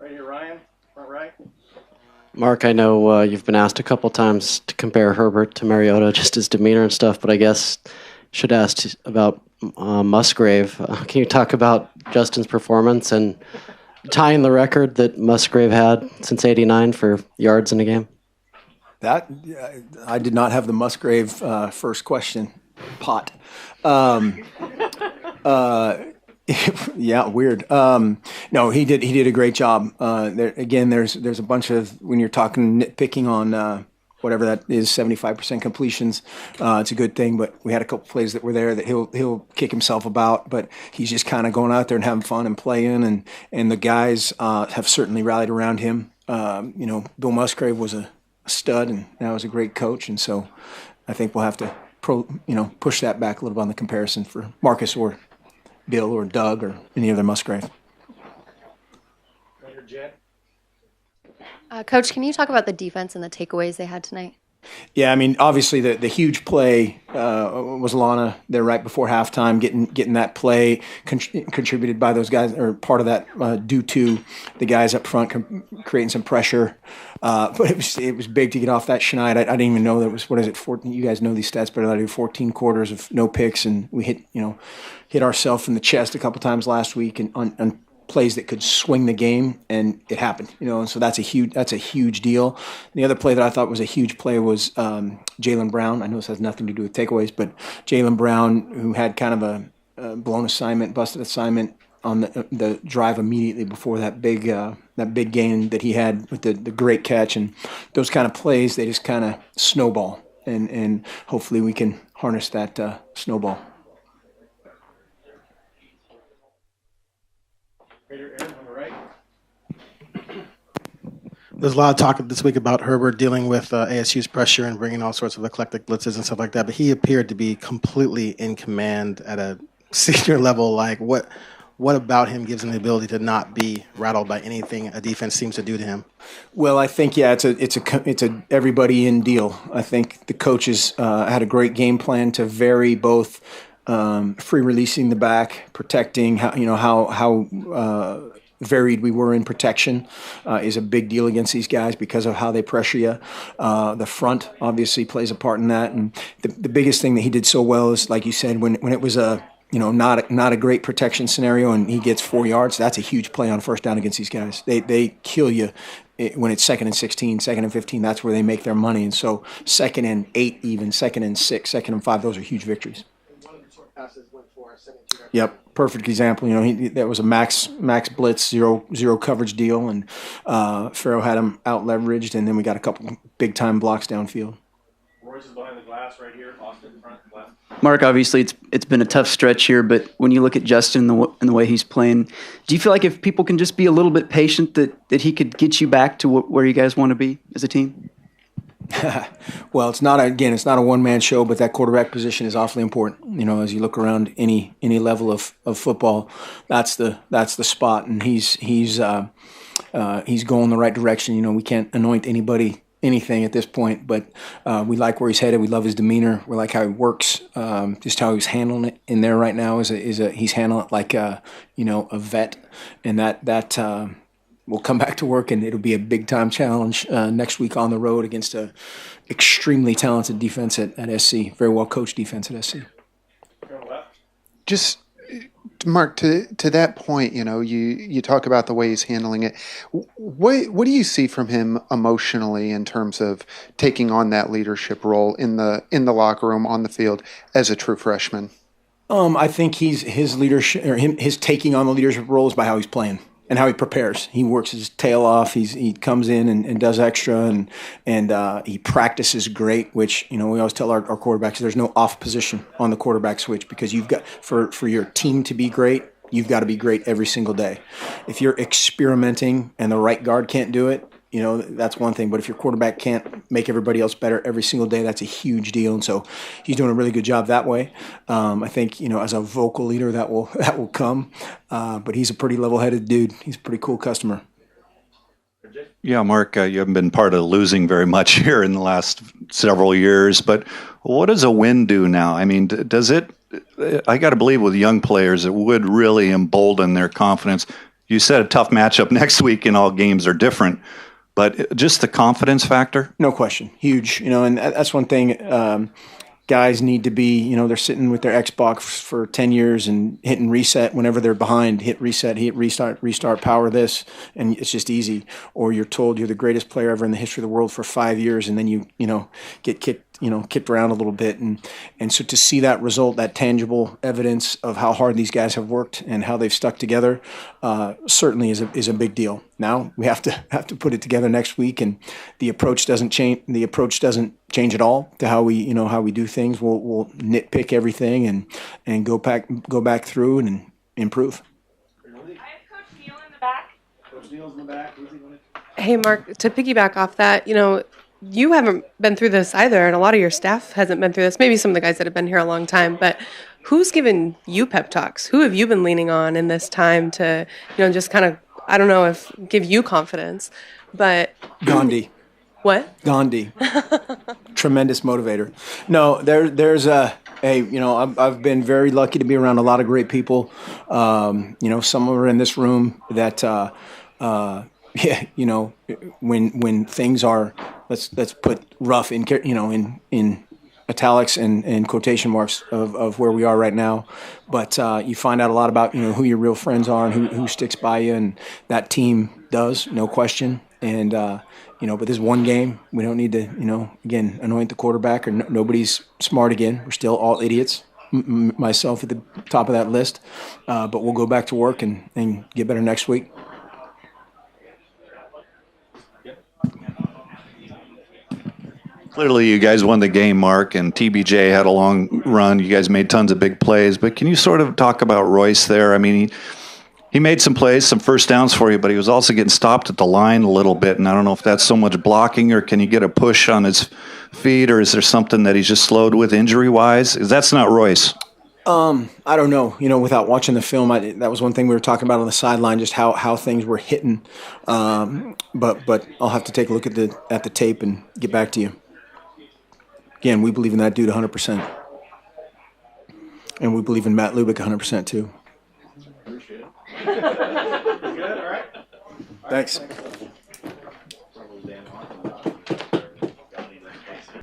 Right here, Ryan, front right. Mark, I know you've been asked a couple times to compare Herbert to Mariota, just his demeanor and stuff, but I guess should ask about Musgrave. Can you talk about Justin's performance and tying the record that Musgrave had since '89 for yards in a game? That I did not have the Musgrave first question pot. Yeah, weird. No, he did a great job. There's a bunch of, when you're talking nitpicking on whatever that is, 75% completions. It's a good thing, but we had a couple plays that were there that he'll kick himself about, but he's just kind of going out there and having fun and playing, and the guys have certainly rallied around him. Bill Musgrave was a stud, and now is a great coach, and so I think we'll have to push that back a little bit on the comparison for Marcus or Bill or Doug or any other Musgrave. Coach, can you talk about the defense and the takeaways they had tonight? Yeah, I mean, obviously the huge play was Lana there right before halftime, getting that play contributed by those guys, or part of that due to the guys up front creating some pressure. But it was big to get off that Schneid. I didn't even know that was, what is it, 14? You guys know these stats better than I do. 14 quarters of no picks, and we hit ourselves in the chest a couple times last week and on plays that could swing the game, and it happened, and so that's a huge deal. And the other play that I thought was a huge play was Jaylen Brown. I know this has nothing to do with takeaways, but Jaylen Brown, who had kind of a blown assignment, busted assignment on the drive immediately before that big gain that he had with the great catch, and those kind of plays, they just kind of snowball, and hopefully we can harness that snowball. There's a lot of talk this week about Herbert dealing with ASU's pressure and bringing all sorts of eclectic blitzes and stuff like that, but he appeared to be completely in command at a senior level. Like, what about him gives him the ability to not be rattled by anything a defense seems to do to him? Well, I think, yeah, it's a everybody in deal. I think the coaches had a great game plan to vary both free releasing the back, protecting, how varied we were in protection is a big deal against these guys because of how they pressure you. The front obviously plays a part in that, and the biggest thing that he did so well is, like you said, when it was not a great protection scenario and he gets 4 yards, that's a huge play on first down against these guys. They kill you when it's 2nd and 16, 2nd and 15. That's where they make their money, and so 2nd and 8, even 2nd and 6, 2nd and 5, those are huge victories. Yep, perfect example. That was a max blitz, zero coverage deal, and Farrell had him out leveraged, and then we got a couple big time blocks downfield. Royce is behind the glass right here. Austin in front of the glass. Mark, obviously it's been a tough stretch here, but when you look at Justin and the way he's playing, do you feel like if people can just be a little bit patient that he could get you back to where you guys want to be as a team? Well, it's not a one-man show, but that quarterback position is awfully important. As you look around any level of football, that's the spot, and he's going the right direction. We can't anoint anybody anything at this point, but we like where he's headed. We love his demeanor. We like how he works. Just how he's handling it in there right now he's handling it like a vet, and that. We'll come back to work, and it'll be a big-time challenge next week on the road against a extremely talented defense at SC, very well-coached defense at SC. Just, Mark, to that point, you talk about the way he's handling it. What do you see from him emotionally in terms of taking on that leadership role in the locker room, on the field, as a true freshman? I think his leadership, or his taking on the leadership role, is by how he's playing and how he prepares. He works his tail off. He comes in and does extra, and he practices great, which, we always tell our quarterbacks, there's no off position on the quarterback switch, because you've got, for your team to be great, you've got to be great every single day. If you're experimenting and the right guard can't do it, that's one thing. But if your quarterback can't make everybody else better every single day, that's a huge deal. And so he's doing a really good job that way. I think, as a vocal leader, that will come. But he's a pretty level-headed dude. He's a pretty cool customer. Yeah, Mark, you haven't been part of losing very much here in the last several years. But what does a win do now? I mean, does it? I got to believe with young players, it would really embolden their confidence. You said a tough matchup next week, and all games are different. But just the confidence factor? No question. Huge. And that's one thing guys need to be, they're sitting with their Xbox for 10 years and hitting reset whenever they're behind, hit reset, hit restart, power this, and it's just easy. Or you're told you're the greatest player ever in the history of the world for 5 years, and then you get kicked around a little bit. And so to see that result, that tangible evidence of how hard these guys have worked and how they've stuck together, certainly is a big deal. Now we have to put it together next week, and the approach doesn't change. The approach doesn't change at all to how we do things. We'll nitpick everything and go back through and improve. I have Coach Neal in the back. Coach Neal's in the back. Hey, Mark, to piggyback off that, you haven't been through this either, and a lot of your staff hasn't been through this. Maybe some of the guys that have been here a long time, but who's given you pep talks? Who have you been leaning on in this time to, just kind of, I don't know if give you confidence, but Gandhi. What? Gandhi. Tremendous motivator. No, there's I've been very lucky to be around a lot of great people. Some are in this room that, when things are, let's put rough in italics and quotation marks of where we are right now. But you find out a lot about, who your real friends are and who sticks by you, and that team does, no question. And, but this is one game. We don't need to, again, anoint the quarterback, or nobody's smart again. We're still all idiots, myself at the top of that list. But we'll go back to work and get better next week. Clearly, you guys won the game, Mark, and TBJ had a long run. You guys made tons of big plays. But can you sort of talk about Royce there? I mean, he made some plays, some first downs for you, but he was also getting stopped at the line a little bit. And I don't know if that's so much blocking, or can you get a push on his feet, or is there something that he's just slowed with injury-wise? That's not Royce. I don't know. Without watching the film, that was one thing we were talking about on the sideline, just how things were hitting. But I'll have to take a look at the tape and get back to you. Again, we believe in that dude 100%. And we believe in Matt Lubick 100% too. Appreciate it. Good, all right. Thanks.